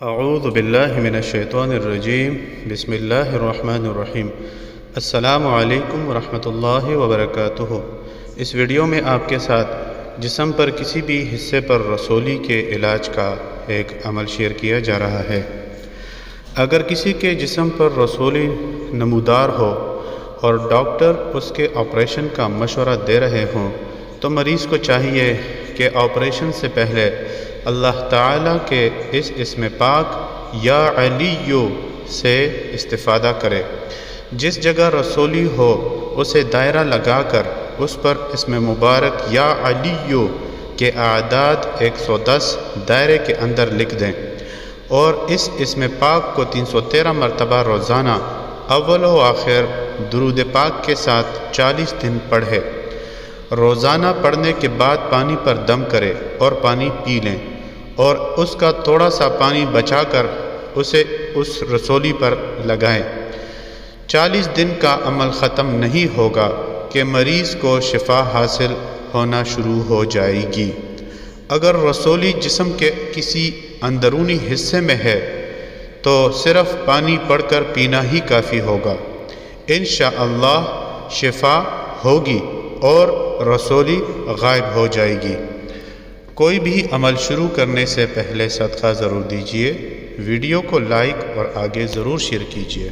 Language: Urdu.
اعوذ باللہ من الشیطان الرجیم بسم اللہ الرحمن الرحیم۔ السلام علیکم ورحمۃ اللہ وبرکاتہ۔ اس ویڈیو میں آپ کے ساتھ جسم پر کسی بھی حصے پر رسولی کے علاج کا ایک عمل شیئر کیا جا رہا ہے۔ اگر کسی کے جسم پر رسولی نمودار ہو اور ڈاکٹر اس کے آپریشن کا مشورہ دے رہے ہوں تو مریض کو چاہیے کہ آپریشن سے پہلے اللہ تعالیٰ کے اس اسم پاک یا علیو سے استفادہ کرے۔ جس جگہ رسولی ہو اسے دائرہ لگا کر اس پر اسم مبارک یا علیو کے اعداد 110 دائرے کے اندر لکھ دیں اور اس اسم پاک کو 313 مرتبہ روزانہ اول و آخر درود پاک کے ساتھ 40 دن پڑھے۔ روزانہ پڑھنے کے بعد پانی پر دم کرے اور پانی پی لیں اور اس کا تھوڑا سا پانی بچا کر اسے اس رسولی پر لگائیں۔ 40 دن کا عمل ختم نہیں ہوگا کہ مریض کو شفا حاصل ہونا شروع ہو جائے گی۔ اگر رسولی جسم کے کسی اندرونی حصے میں ہے تو صرف پانی پڑھ کر پینا ہی کافی ہوگا۔ انشاءاللہ شفا ہوگی اور رسولی غائب ہو جائے گی۔ کوئی بھی عمل شروع کرنے سے پہلے صدقہ ضرور دیجیے۔ ویڈیو کو لائک اور آگے ضرور شیئر کیجیے۔